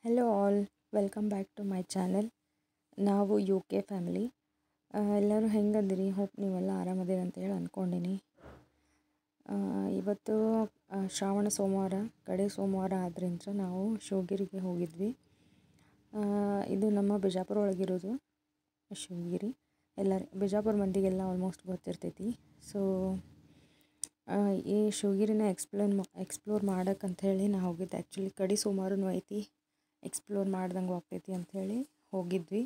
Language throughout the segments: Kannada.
Hello all, welcome back to my channel. ನಾವು ಯು ಕೆ ಫ್ಯಾಮಿಲಿ. ಎಲ್ಲರೂ ಹೆಂಗದಿರಿ? ಹೋಪ್ ನೀವೆಲ್ಲ ಆರಾಮದಿರಿ ಅಂತ ಹೇಳಿ ಅಂದ್ಕೊಂಡೀನಿ. ಇವತ್ತು ಶ್ರಾವಣ ಸೋಮವಾರ, ಕಡೆ ಸೋಮವಾರ ಆದ್ದರಿಂದ ನಾವು ಶಿವಗಿರಿಗೆ ಹೋಗಿದ್ವಿ. ಇದು ನಮ್ಮ ಬಿಜಾಪುರ ಒಳಗಿರೋದು ಶಿವಗಿರಿ. ಎಲ್ಲ ಬಿಜಾಪುರ ಮಂದಿಗೆಲ್ಲ ಆಲ್ಮೋಸ್ಟ್ ಗೊತ್ತಿರ್ತೈತಿ. ಸೊ ಈ ಶಿವಗಿರಿನ ಎಕ್ಸ್ಪ್ಲೋರ್ ಮಾಡೋಕ್ಕಂತ ಹೇಳಿ ನಾ ಹೋಗಿದ್ದೆ. ಆ್ಯಕ್ಚುಲಿ ಕಡೆ ಸೋಮವಾರನೂ ಐತಿ, ಎಕ್ಸ್ಪ್ಲೋರ್ ಮಾಡ್ದಂಗೆ ಆಗ್ತೈತಿ ಅಂಥೇಳಿ ಹೋಗಿದ್ವಿ.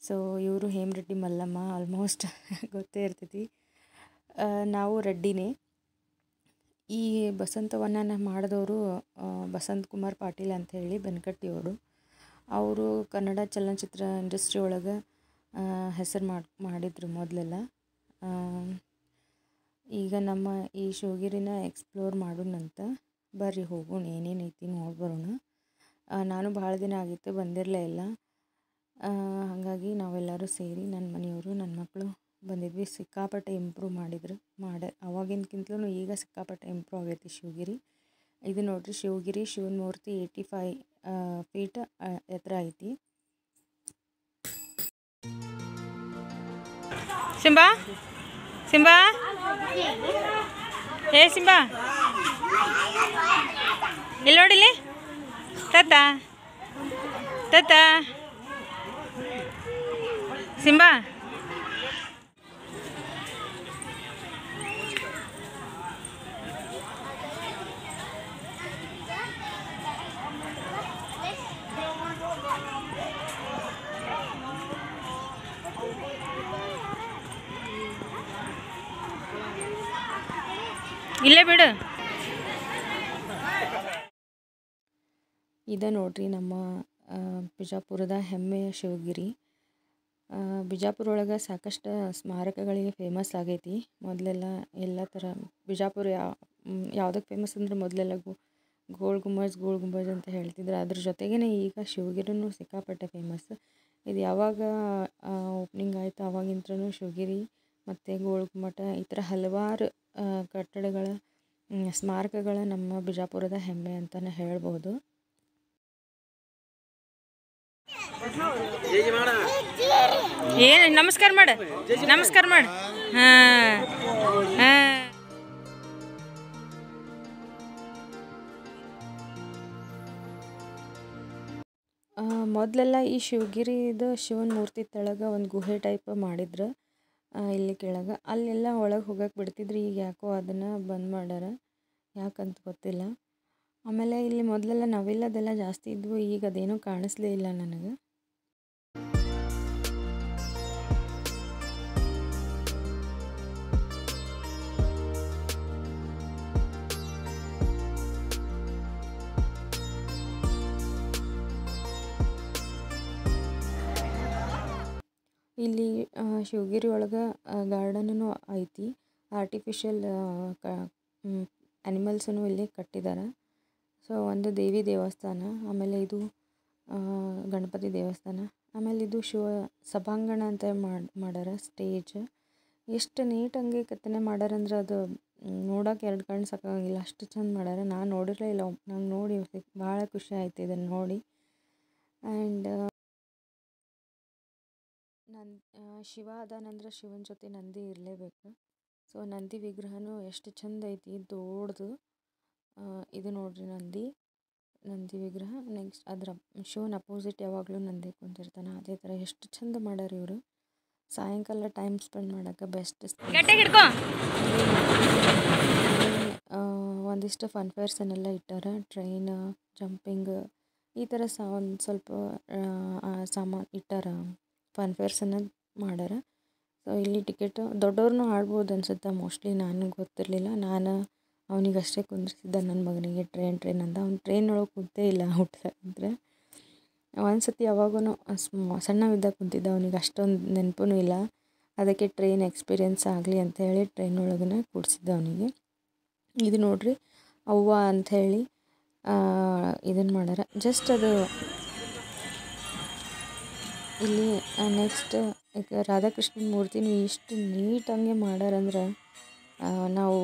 ಸೊ ಇವರು ಹೇಮರೆಡ್ಡಿ ಮಲ್ಲಮ್ಮ ಆಲ್ಮೋಸ್ಟ್ ಗೊತ್ತೇ ಇರ್ತೈತಿ. ನಾವು ರೆಡ್ಡಿನೇ. ಈ ಬಸಂತವನ ಮಾಡಿದವರು ಬಸಂತ್ ಕುಮಾರ್ ಪಾಟೀಲ್ ಅಂಥೇಳಿ ಬೆನಕಟ್ಟಿಯವರು. ಅವರು ಕನ್ನಡ ಚಲನಚಿತ್ರ ಇಂಡಸ್ಟ್ರಿ ಒಳಗೆ ಹೆಸರು ಮಾಡಿದ್ರು ಮೊದಲೆಲ್ಲ. ಈಗ ನಮ್ಮ ಈ ಶಿವಗಿರಿನ ಎಕ್ಸ್ಪ್ಲೋರ್ ಮಾಡೋಣಂತ ಬರ್ರಿ, ಹೋಗೋಣ, ಏನೇನೈತಿ ನೋಡಿ ಬರೋಣ. ನಾನು ಭಾಳ ದಿನ ಆಗಿತ್ತು, ಬಂದಿರಲೇ ಇಲ್ಲ. ಹಾಗಾಗಿ ನಾವೆಲ್ಲರೂ ಸೇರಿ ನನ್ನ ಮನೆಯವರು, ನನ್ನ ಮಕ್ಕಳು ಬಂದಿದ್ವಿ. ಸಿಕ್ಕಾಪಟ್ಟೆ ಇಂಪ್ರೂವ್ ಅವಾಗಿನಕ್ಕಿಂತಲೂ ಈಗ ಸಿಕ್ಕಾಪಟ್ಟೆ ಇಂಪ್ರೂವ್ ಆಗೈತಿ ಶಿವಗಿರಿ. ಇದು ನೋಡ್ರಿ ಶಿವಗಿರಿ, ಶಿವನ ಮೂರ್ತಿ 85 ಫೀಟ್ ಎತ್ತರ ಐತಿ. ಸಿಂಬಾ ಸಿಂಬಾ ಏ ಸಿಂಬಾ ಇಲ್ಲಿ ನೋಡಿಲಿ. ತತ್ತ ತತ್ತ ಸಿಂಬಾ ಇಲ್ಲೇ ಬಿಡು. ಇದೆ ನೋಡ್ರಿ ನಮ್ಮ ಬಿಜಾಪುರದ ಹೆಮ್ಮೆಯ ಶಿವಗಿರಿ. ಬಿಜಾಪುರ ಒಳಗೆ ಸಾಕಷ್ಟು ಸ್ಮಾರಕಗಳಿಗೆ ಫೇಮಸ್ ಆಗೈತಿ. ಮೊದಲೆಲ್ಲ ಎಲ್ಲ ಥರ ಬಿಜಾಪುರ ಯಾವುದಕ್ಕೆ ಫೇಮಸ್ ಅಂದ್ರೆ ಮೊದಲೆಲ್ಲ ಗೋಲ್ ಗುಂಬಜ್ ಅಂತ ಹೇಳ್ತಿದ್ರು. ಅದ್ರ ಜೊತೆಗೇ ಈಗ ಶಿವಗಿರಿನೂ ಸಿಕ್ಕಾಪಟ್ಟೆ ಫೇಮಸ್. ಇದು ಯಾವಾಗ ಓಪನಿಂಗ್ ಆಯಿತು ಅವಾಗಿಂತ್ರನೂ ಶಿವಗಿರಿ ಮತ್ತು ಗೋಲ್ ಗುಮ್ಮಟ ಈ ಥರ ಹಲವಾರು ಕಟ್ಟಡಗಳ ಸ್ಮಾರಕಗಳ ನಮ್ಮ ಬಿಜಾಪುರದ ಹೆಮ್ಮೆ ಅಂತಲೇ ಹೇಳ್ಬೋದು. ಏನು ನಮಸ್ಕಾರ ಮಾಡು, ನಮಸ್ಕಾರ ಮಾಡು. ಹಾಂ ಹಾಂ. ಮೊದಲೆಲ್ಲ ಈ ಶಿವಗಿರಿದು ಶಿವನ ಮೂರ್ತಿ ತೆಳಗೆ ಒಂದು ಗುಹೆ ಟೈಪ್ ಮಾಡಿದ್ರು. ಇಲ್ಲಿ ಕೆಳಗೆ ಅಲ್ಲೆಲ್ಲ ಒಳಗೆ ಹೋಗಕ್ಕೆ ಬಿಡ್ತಿದ್ರು. ಈಗ ಯಾಕೋ ಅದನ್ನು ಬಂದ್ ಮಾಡ್ಯಾರ, ಯಾಕಂತ ಗೊತ್ತಿಲ್ಲ. ಆಮೇಲೆ ಇಲ್ಲಿ ಮೊದಲೆಲ್ಲ ನವಿಲದೆಲ್ಲ ಜಾಸ್ತಿ ಇದ್ವು, ಈಗ ಅದೇನೂ ಕಾಣಿಸ್ಲೇ ಇಲ್ಲ ನನಗೆ. ಇಲ್ಲಿ ಶಿವಗಿರಿ ಒಳಗೆ ಗಾರ್ಡನೂ ಐತಿ. ಆರ್ಟಿಫಿಷಿಯಲ್ ಆ್ಯನಿಮಲ್ಸನ್ನು ಇಲ್ಲಿ ಕಟ್ಟಿದ್ದಾರೆ. ಸೊ ಒಂದು ದೇವಿ ದೇವಸ್ಥಾನ, ಆಮೇಲೆ ಇದು ಗಣಪತಿ ದೇವಸ್ಥಾನ, ಆಮೇಲೆ ಇದು ಸಭಾಂಗಣ ಅಂತ ಮಾಡ್ಯಾರ. ಸ್ಟೇಜ್ ಎಷ್ಟು ನೀಟಂಗೆ ಕೆತ್ತನೆ ಮಾಡ್ಯಾರಂದ್ರೆ ಅದು ನೋಡೋಕೆ ಎರಡು ಕಣ್ಣು ಸಾಕಾಗಂಗಿಲ್ಲ, ಅಷ್ಟು ಚಂದ ಮಾಡ್ಯಾರ. ನಾನು ನೋಡಿರಲೇ ಇಲ್ಲ, ನಂಗೆ ನೋಡಿ ಭಾಳ ಖುಷಿ ಆಯ್ತು ಇದನ್ನು ನೋಡಿ. ಆ್ಯಂಡ್ ಶಿವ ಅದಾನಂದ್ರೆ ಶಿವನ ಜೊತೆ ನಂದಿ ಇರಲೇಬೇಕು. ಸೊ ನಂದಿ ವಿಗ್ರಹನೂ ಎಷ್ಟು ಚಂದ ಐತಿ, ದೊಡ್ಡದು. ಇದು ನೋಡ್ರಿ ನಂದಿ ವಿಗ್ರಹ. ನೆಕ್ಸ್ಟ್ ಅದರ ಶಿವನ ಅಪೋಸಿಟ್ ಯಾವಾಗಲೂ ನಂದಿ ಕುಂತಿರ್ತಾನೆ. ಅದೇ ಥರ ಎಷ್ಟು ಚಂದ ಮಾಡ್ಯಾರ ಇವರು. ಸಾಯಂಕಾಲ ಟೈಮ್ ಸ್ಪೆಂಡ್ ಮಾಡೋಕ್ಕೆ ಬೆಸ್ಟ್. ಒಂದಿಷ್ಟು ಫನ್ ಫೇರ್ಸನ್ನೆಲ್ಲ ಇಟ್ಟಾರ. ಟ್ರೈನ್, ಜಂಪಿಂಗ್ ಈ ಥರ ಒಂದು ಸ್ವಲ್ಪ ಸಾಮಾನು ಇಟ್ಟಾರ. ಫನ್ ಫೇರ್ಸನ್ನು ಮಾಡ್ಯಾರ. ಸೊ ಇಲ್ಲಿ ಟಿಕೆಟ್ ದೊಡ್ಡವ್ರನ್ನೂ ಆಡ್ಬೋದು ಅನ್ಸುತ್ತೆ ಮೋಸ್ಟ್ಲಿ, ನನಗೆ ಗೊತ್ತಿರಲಿಲ್ಲ. ನಾನು ಅವನಿಗಷ್ಟೇ ಕುಂದ್ರಿಸಿದ್ದೆ, ನನ್ನ ಮಗನಿಗೆ ಟ್ರೈನ್ ಅಂತ. ಅವ್ನು ಟ್ರೈನ್ ಒಳಗೆ ಕುಂತೇ ಇಲ್ಲ ಹುಟ್ಟಿದ್ರೆ. ಒಂದು ಸತಿ ಯಾವಾಗೂ ಸಣ್ಣವಿದ್ದಾಗ ಕುಂತಿದ್ದ, ಅವನಿಗೆ ಅಷ್ಟೊಂದು ನೆನಪೂ ಇಲ್ಲ. ಅದಕ್ಕೆ ಟ್ರೈನ್ ಎಕ್ಸ್ಪೀರಿಯೆನ್ಸ್ ಆಗಲಿ ಅಂಥೇಳಿ ಟ್ರೈನ್ ಒಳಗೇ ಕೂಡಿಸಿದ್ದೆ ಅವನಿಗೆ. ಇದು ನೋಡ್ರಿ ಅವ್ವ ಅಂಥೇಳಿ ಇದನ್ನು ಮಾಡ್ಯಾರ. ಜಸ್ಟ್ ಅದು ಇಲ್ಲಿ ನೆಕ್ಸ್ಟ್ ಈಗ ರಾಧಾಕೃಷ್ಣನ ಮೂರ್ತಿನೂ ಇಷ್ಟು ನೀಟಂಗೆ ಮಾಡ್ಯಾರಂದ್ರೆ ನಾವು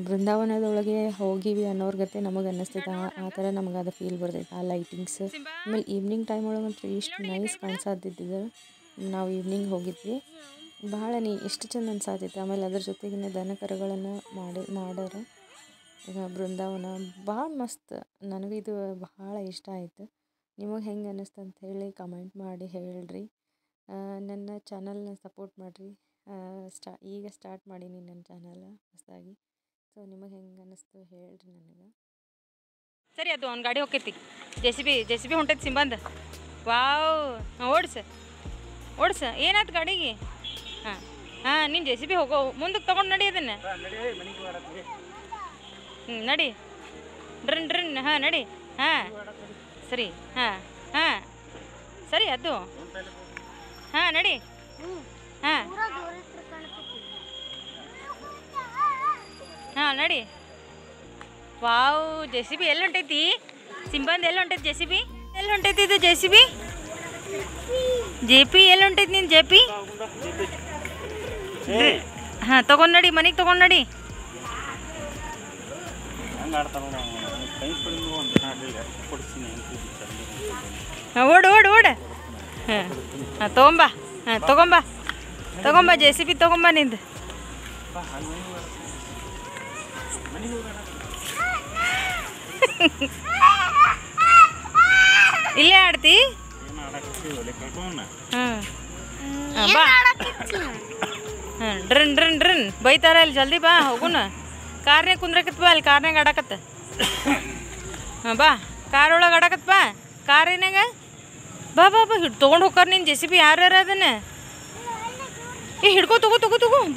ಬೃಂದಾವನದೊಳಗೆ ಹೋಗಿವಿ ಅನ್ನೋರ್ ಗತೆ ನಮಗೆ ಅನ್ನಿಸ್ತೈತೆ. ಆ ಥರ ನಮಗೆ ಅದು ಫೀಲ್ ಬರ್ತೈತೆ. ಆ ಲೈಟಿಂಗ್ಸ್ ಆಮೇಲೆ ಈವ್ನಿಂಗ್ ಟೈಮ್ ಒಳಗೆ ಅಂತೂ ಇಷ್ಟು ನೈಸ್ ಕಾಣಿಸಾತಿದ್ದಿದ್ದು. ನಾವು ಈವ್ನಿಂಗ್ ಹೋಗಿದ್ವಿ, ಭಾಳ ಎಷ್ಟು ಚಂದ ಅನ್ಸಾತೈತೆ. ಆಮೇಲೆ ಅದ್ರ ಜೊತೆಗಿನ ದನ ಕರುಗಳನ್ನು ಮಾಡ್ಯಾರ. ಬೃಂದಾವನ ಭಾಳ ಮಸ್ತ್. ನನಗಿದು ಭಾಳ ಇಷ್ಟ ಆಯಿತು. ನಿಮಗೆ ಹೆಂಗೆ ಅನ್ನಿಸ್ತು ಅಂತ ಹೇಳಿ ಕಮೆಂಟ್ ಮಾಡಿ ಹೇಳ್ರಿ. ನನ್ನ ಚಾನಲ್ನ ಸಪೋರ್ಟ್ ಮಾಡಿರಿ. ಈಗ ಸ್ಟಾರ್ಟ್ ಮಾಡೀನಿ ನನ್ನ ಚಾನಲ್ ಹೊಸದಾಗಿ. ಸೊ ನಿಮಗೆ ಹೆಂಗೆ ಅನ್ನಿಸ್ತು ಹೇಳ್ರಿ ನನಗೆ. ಸರಿ, ಅದು ಅವ್ನ ಗಾಡಿ ಹೋಗ್ತೈತಿ. ಜೆ ಸಿ ಬಿ ಹೊಂಟೈತಿ ಸಿಂಬಂದ. ವಾವ್, ಓಡ್ಸ ಏನಾಯ್ತು ಗಾಡಿಗೆ? ಹಾಂ ನೀನು ಜೆ ಸಿ ಬಿ ಹೋಗೋ ಮುಂದಕ್ಕೆ ತೊಗೊಂಡು ನಡಿ ಅದನ್ನು. ನಡಿ, ಡ್ರನ್ ಹಾಂ ನಡಿ. ಹಾಂ ಸರಿ, ಹಾಂ ಸರಿ, ಅದು ಹಾಂ ನಡಿ. ಹಾಂ ನಡಿ. ವಾವ್, ಜೆ ಸಿ ಬಿ ಎಲ್ಲಿ ಹೊಂಟೈತಿ? ಸಿಂಬಂದ್ ಎಲ್ಲಿ ಹೊಂಟೈತಿ? ಜೆ ಸಿ ಬಿ ಎಲ್ಲಿ ಹೊಂಟೈತಿ? ಇದು ಜೆ ಸಿ ಬಿ ಎಲ್ಲಿ ಹೊಂಟೈತಿ? ನೀನು ಜೆ ಪಿ ಹಾಂ ತೊಗೊಂಡು ನಡಿ, ಮನೆಗೆ ತೊಗೊಂಡು ನಡಿ. ಓಡು ಹಾಂ ತೊಗೊಂಬ ಜೆ ಸಿ ಬಿ ತೊಗೊಂಬ ನಿಂದು. ಇಲ್ಲೇ ಆಡ್ತಿ? ಹಾಂ ಬಾ. ಹಾಂ ಡ್ರನ್ ಬೈತಾರ ಅಲ್ಲಿ, ಜಲ್ದಿ ಬಾ ಹೋಗುನ. ಕಾರ್ನಾಗ ಕುಂದ್ರಕತ್ ಬಾ, ಅಲ್ಲಿ ಕಾರ್ನಾಗ ಆಡಕತ್ತ. ಹಾಂ ಬಾ, ಕಾರ್ ಒಳಗೆ ಆಡಕತ್ ಬಾ. ಕಾರ್ ಏನಾಗ ಬಾ ತೊಗೊಂಡು ಹೋಗ್ಕಾರ ನೀನು ಜೆ ಸಿ ಬಿ. ಯಾರು ಅದನ್ನು ಹಿಡ್ಕೋ ತಗೋ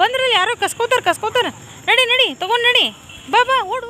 ಬಂದ್ರಲ್ಲಿ ಯಾರೋ ಕಸ್ಕೋತಾರ. ನಡಿ ತೊಗೊಂಡು ನಡಿ. ಬಾ ಓಡು.